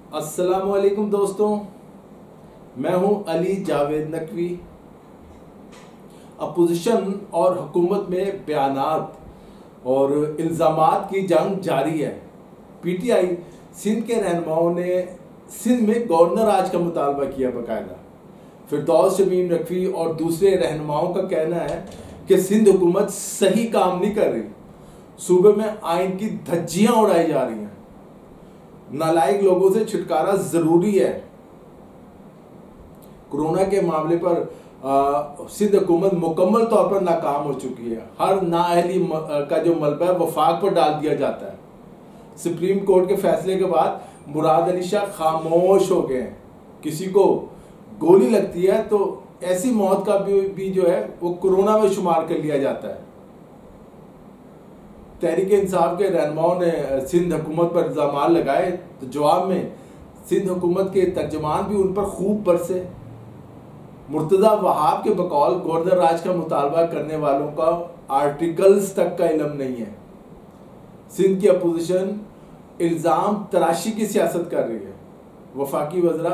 अस्सलामुअलैकुम दोस्तों, मैं हूं अली जावेद नकवी। अपोजिशन और हुकूमत में बयानात और इल्ज़ामात की जंग जारी है। पीटीआई सिंध के रहनुमाओं ने सिंध में गवर्नर राज का मुतालबा किया बाकायदा। फिरदौस शमीम नकवी और दूसरे रहनुमाओं का कहना है कि सिंध हुकूमत सही काम नहीं कर रही, सूबे में आइन की धज्जियां उड़ाई जा रही हैं, नालायक लोगों से छुटकारा जरूरी है। कोरोना के मामले पर सिंध हुकूमत मुकम्मल तौर पर नाकाम हो चुकी है। हर नाअहली का जो मलबा है वफाक पर डाल दिया जाता है। सुप्रीम कोर्ट के फैसले के बाद मुराद अली शाह खामोश हो गए हैं। किसी को गोली लगती है तो ऐसी मौत का भी जो है वो कोरोना में शुमार कर लिया जाता है। तहरीक इंसाफ के रहनुमाओं ने सिंध हुकूमत पर इल्ज़ाम लगाए तो जवाब में सिंध हुकूमत के तर्जमान भी उन पर खूब बरसे। मुर्तज़ा वहाब के बकौल गवर्नर राज का मुतालबा करने वालों का आर्टिकल्स तक का इल्म नहीं है। सिंध की अपोजिशन इल्ज़ाम तराशी की सियासत कर रही है। वफाकी वज़रा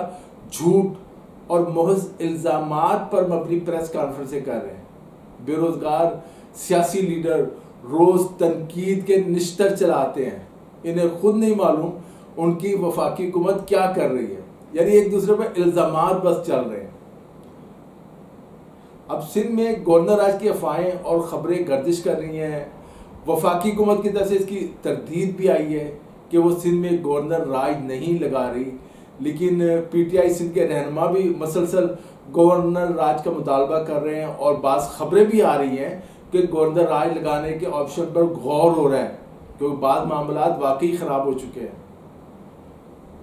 झूठ और महज इल्ज़ामात पर मबनी प्रेस कॉन्फ्रेंसें कर रहे हैं। बेरोजगार सियासी लीडर रोज तनकीद के निश्तर चलाते हैं। इन्हें खुद नहीं मालूम उनकी वफाकी हुकूमत क्या कर रही है, यानी एक दूसरे पर इल्ज़ामात बस चल रहे हैं। अब सिंध में गवर्नर राज की अफवाहें और खबरें गर्दिश कर रही हैं। वफाकी हुकूमत की तरफ से इसकी तरदीद भी आई है कि वो सिंध में गवर्नर राज नहीं लगा रही, लेकिन पीटीआई सिंध के रहनुमा भी मसलसल गवर्नर राज का मुतालबा कर रहे हैं और बाज़ खबरें भी आ रही हैं कि गवर्नर राज लगाने के ऑप्शन पर गौर हो रहा है, क्योंकि बाद मामलात वाकई ख़राब हो चुके हैं।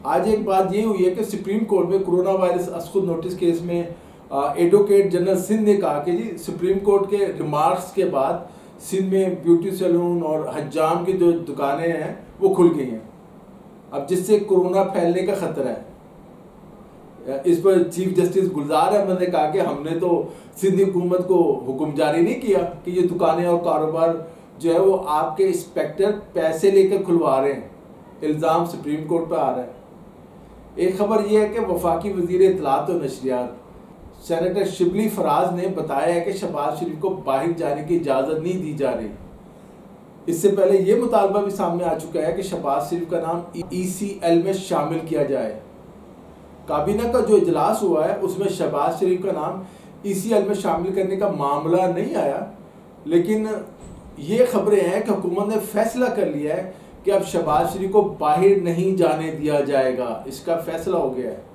आज एक बात ये हुई है कि सुप्रीम कोर्ट में कोरोना वायरस असखुद नोटिस केस में एडवोकेट जनरल सिंध ने कहा कि जी सुप्रीम कोर्ट के रिमार्क्स के बाद सिंध में ब्यूटी सैलून और हज्जाम की जो दुकानें हैं वो खुल गई हैं, अब जिससे कोरोना फैलने का खतरा है। इस पर चीफ जस्टिस गुलजार अहमद ने कहा कि हमने तो सिंधी हुकूमत को हुक्म जारी नहीं किया कि ये दुकानें और कारोबार जो है वो आपके इंस्पेक्टर पैसे लेकर खुलवा रहे हैं। इल्ज़ाम सुप्रीम कोर्ट पर आ रहा है। एक खबर यह है कि वफाकी वजीर इत्तलात और नशरियात सेनेटर शिबली फराज ने बताया है कि शहबाज शरीफ को बाहर जाने की इजाज़त नहीं दी जा रही। इससे पहले यह मुतालबा भी सामने आ चुका है कि शहबाज शरीफ का नाम ECL में शामिल किया जाए। काबीना का जो इजलास हुआ है उसमें शहबाज शरीफ का नाम ECL में शामिल करने का मामला नहीं आया, लेकिन ये खबरें हैं कि हुकूमत ने फैसला कर लिया है कि अब शहबाज शरीफ को बाहर नहीं जाने दिया जाएगा। इसका फैसला हो गया है।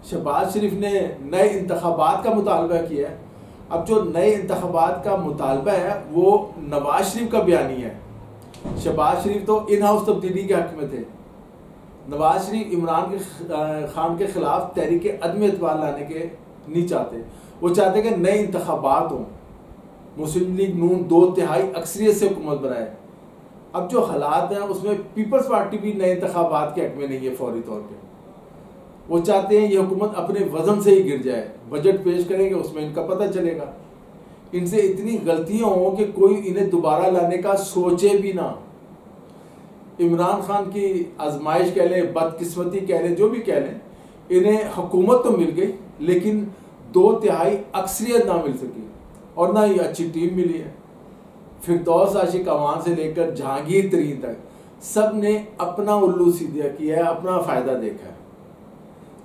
शहबाज शरीफ ने नए इंतखाबात का मुतालबा किया है। अब जो नए इंतखाबात का मुतालबा है वो नवाज शरीफ का बयानी है। शहबाज शरीफ तो इन हाउस तब्दीली के हक में थे। नवाज शरीफ इमरान खान के खिलाफ तहरीक अदम एतबार लाने के नहीं चाहते। वो चाहते कि नए इंतखाबात हों, मुस्लिम लीग नून 2/3 अक्सरियत से हुकूमत बनाए। अब जो हालात हैं उसमें पीपल्स पार्टी भी नए इंतखाबात के हक में नहीं है। फौरी तौर पर वो चाहते हैं ये हुकूमत अपने वजन से ही गिर जाए। बजट पेश करेंगे उसमें इनका पता चलेगा। इनसे इतनी गलतियां हों कि कोई इन्हें दोबारा लाने का सोचे भी ना। इमरान खान की आजमाइश कह लें, बदकिस्मती कह लें, जो भी कह लें, इन्हें हुकूमत तो मिल गई लेकिन 2/3 अक्सरियत ना मिल सकी और ना ही अच्छी टीम मिली है। फिरदौस आशिक अवान से लेकर जहांगीर तरीन तक सब ने अपना उल्लू सीधा किया है, अपना फ़ायदा देखा है।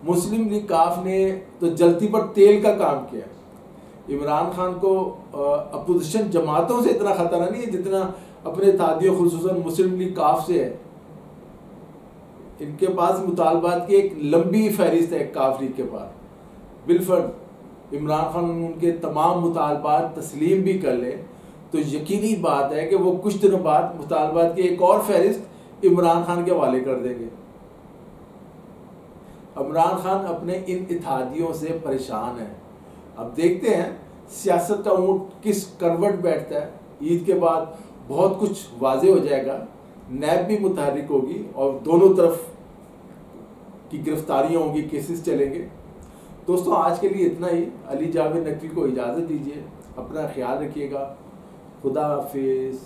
मुस्लिम लीग काफ ने तो जलती पर तेल का काम किया। इमरान खान को अपोजिशन जमातों से इतना खतरा नहीं है जितना अपने इत्तेहादियों खुसूसन मुस्लिम लीग काफ से है। इनके पास मुतालबात की एक लंबी फहरिस्त है काफ लीग के पास। बिलफर्द इमरान खान उनके तमाम मुतालबात तस्लीम भी कर ले तो यकीनी बात है कि वो कुछ दिनों बाद मुतालबात की एक और फहरिस्त इमरान खान के हवाले कर देंगे। इमरान खान अपने इन इत्तेहादियों से परेशान है। अब देखते हैं सियासत का ऊँट किस करवट बैठता है। ईद के बाद बहुत कुछ वाजे हो जाएगा। नैब भी मुतहरिक होगी और दोनों तरफ की गिरफ्तारियां होंगी, केसेस चलेंगे। दोस्तों आज के लिए इतना ही। अली जावेद नकवी को इजाज़त दीजिए। अपना ख्याल रखिएगा। खुदा हाफिज़।